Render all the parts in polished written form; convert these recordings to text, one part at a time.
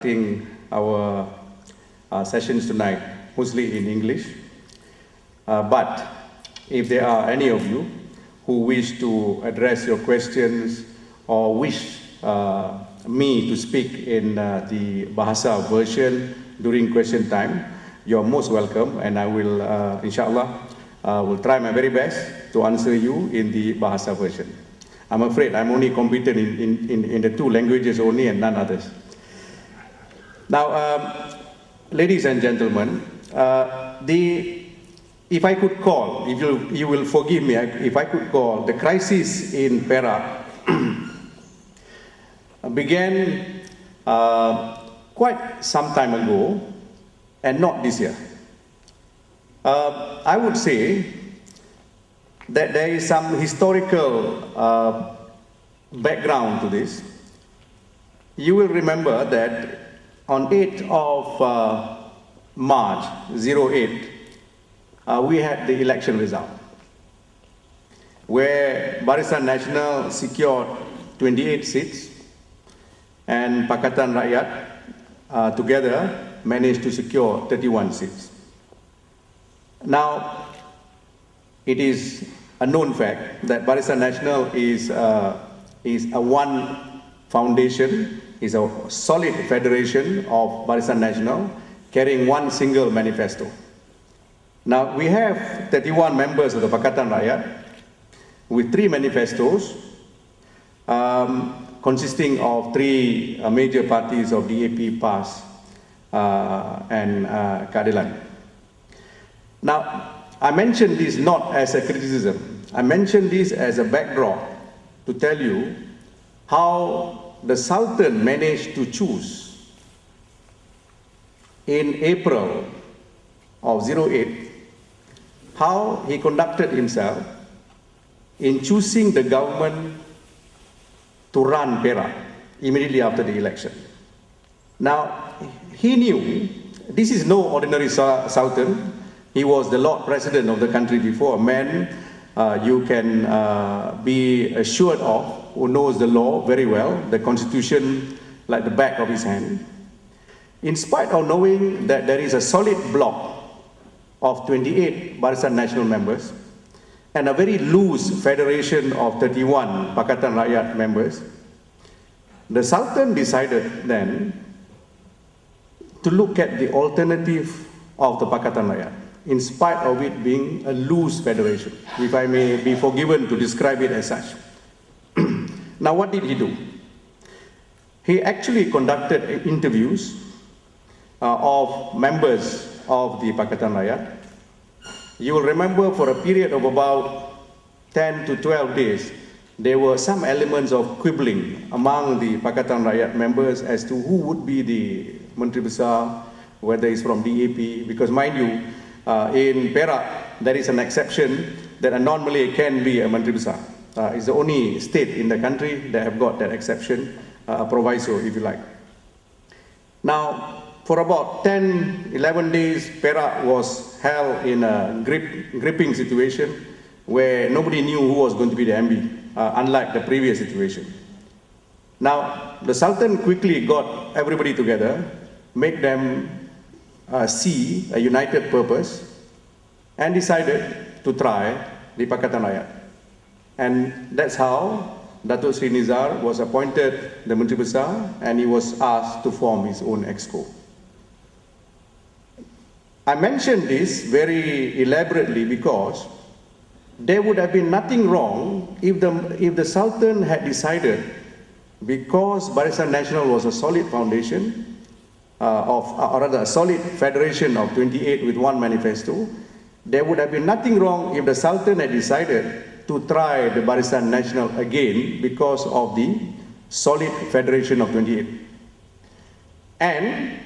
Our sessions tonight, mostly in English. But if there are any of you who wish to address your questions or wish me to speak in the Bahasa version during question time, you're most welcome, and I will, inshallah, will try my very best to answer you in the Bahasa version. I'm afraid I'm only competent in the two languages only and none others. Now, ladies and gentlemen, if I could call, if you will forgive me, if I could call, the crisis in Perak began quite some time ago, and not this year. I would say that there is some historical background to this. You will remember that on 8th of March 08, we had the election result, where Barisan Nasional secured 28 seats, and Pakatan Rakyat together managed to secure 31 seats. Now, it is a known fact that Barisan Nasional is a one foundation, is a solid federation of Barisan Nasional carrying one single manifesto. Now, we have 31 members of the Pakatan Rakyat with 3 manifestos consisting of 3 major parties of DAP, PAS, and Keadilan. Now, I mention this not as a criticism. I mention this as a backdrop to tell you how the Sultan managed to choose in April of 08, how he conducted himself in choosing the government to run Perak immediately after the election. Now, he knew this is no ordinary Sultan. He was the Lord President of the country before, a man you can be assured of, who knows the law very well, the constitution like the back of his hand. In spite of knowing that there is a solid block of 28 Barisan Nasional members and a very loose federation of 31 Pakatan Rakyat members, the Sultan decided then to look at the alternative of the Pakatan Rakyat, in spite of it being a loose federation, if I may be forgiven to describe it as such. Now, what did he do? He actually conducted interviews of members of the Pakatan Rakyat. You will remember for a period of about 10 to 12 days, there were some elements of quibbling among the Pakatan Rakyat members as to who would be the Menteri Besar, whether it's from DAP, because mind you, in Perak, there is an exception that a non-Malay can be a Menteri Besar. It's the only state in the country that have got that exception, a proviso, if you like. Now, for about 10, 11 days, Perak was held in a gripping situation where nobody knew who was going to be the MB, unlike the previous situation. Now, the Sultan quickly got everybody together, made them see a united purpose, and decided to try the Pakatan Rakyat. And that's how Datuk Sri Nizar was appointed the Menteri Besar, and he was asked to form his own exco. I mention this very elaborately because there would have been nothing wrong if the Sultan had decided, because Barisan Nasional was a solid foundation, or rather a solid federation of 28 with one manifesto, there would have been nothing wrong if the Sultan had decided to try the Barisan Nasional again because of the solid federation of 28. And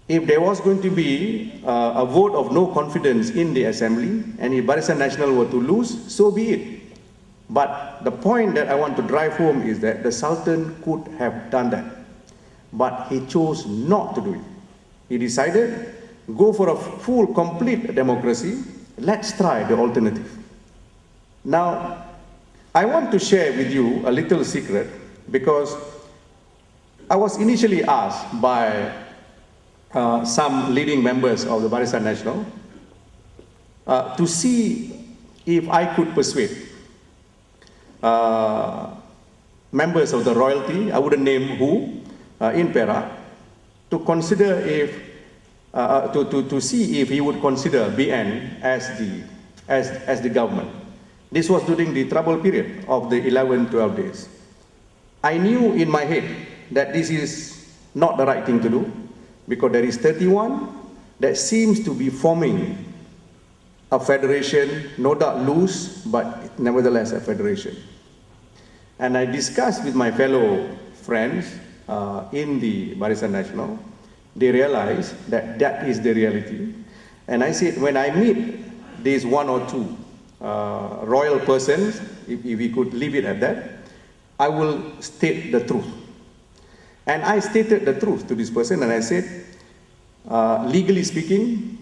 if there was going to be a vote of no confidence in the assembly, and if Barisan Nasional were to lose, so be it. But the point that I want to drive home is that the Sultan could have done that, but he chose not to do it. He decided, go for a full, complete democracy, let's try the alternative. Now, I want to share with you a little secret, because I was initially asked by some leading members of the Barisan Nasional to see if I could persuade members of the royalty, I wouldn't name who, in Perak, to consider if, to see if he would consider BN as the government. This was during the trouble period of the 11-12 days. I knew in my head that this is not the right thing to do, because there is 31 that seems to be forming a federation, no doubt loose, but nevertheless a federation. And I discussed with my fellow friends in the Barisan Nasional. They realized that that is the reality. And I said, when I meet these one or two royal persons, if we could leave it at that, I will state the truth. And I stated the truth to this person, and I said, legally speaking,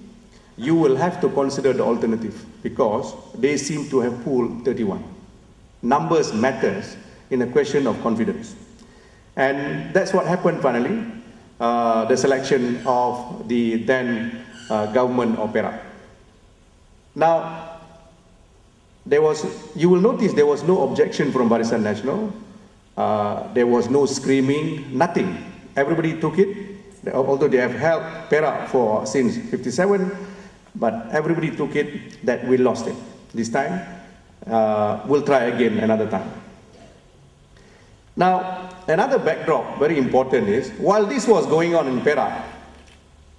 you will have to consider the alternative, because they seem to have pulled 31. Numbers matters in a question of confidence. And that's what happened finally, the selection of the then government of Perak. Now, you will notice there was no objection from Barisan Nasional. There was no screaming, nothing. Everybody took it, although they have held Perak since 57, but everybody took it that we lost it. This time, we'll try again another time. Now, another backdrop, very important, is while this was going on in Perak,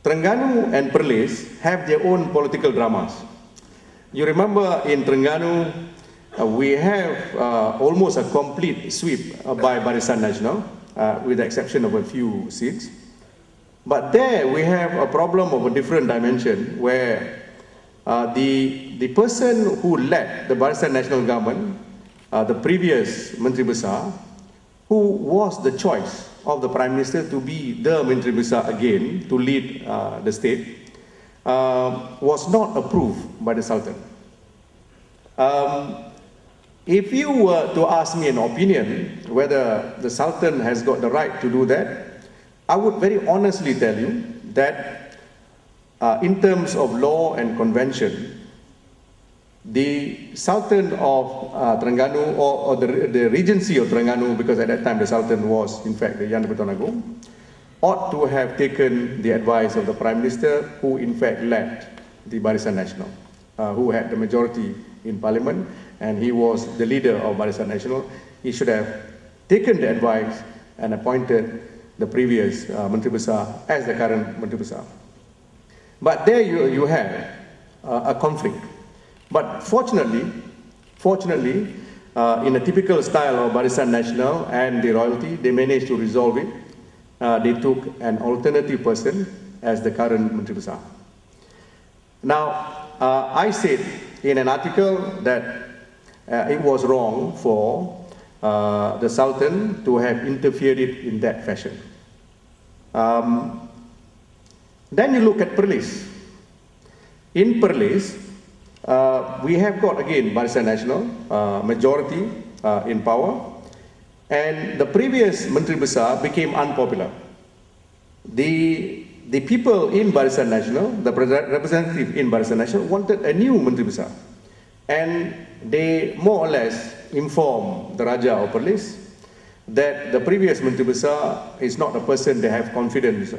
Terengganu and Perlis have their own political dramas. You remember in Terengganu, we have almost a complete sweep by Barisan Nasional, with the exception of a few seats. But there we have a problem of a different dimension, where the person who led the Barisan Nasional government, the previous Menteri Besar, who was the choice of the Prime Minister to be the Menteri Besar again, to lead the state, was not approved by the Sultan. If you were to ask me an opinion whether the Sultan has got the right to do that, I would very honestly tell you that in terms of law and convention, the Sultan of Terengganu, or the Regency of Terengganu, because at that time the Sultan was in fact the Yang di-Pertuan Agong, ought to have taken the advice of the Prime Minister, who in fact led the Barisan Nasional, who had the majority in Parliament, and he was the leader of Barisan Nasional. He should have taken the advice and appointed the previous Menteri Besar as the current Menteri Besar. But there you have a conflict. But fortunately, in a typical style of Barisan Nasional and the royalty, they managed to resolve it. They took an alternative person as the current Menteri Besar. Now, I said in an article that it was wrong for the Sultan to have interfered in that fashion. Then you look at Perlis. In Perlis, we have got again Barisan Nasional, majority in power, and the previous Menteri Besar became unpopular. The people in Barisan Nasional, the representative in Barisan Nasional, wanted a new Menteri Besar, and they more or less informed the Raja of Perlis that the previous Menteri Besar is not a person they have confidence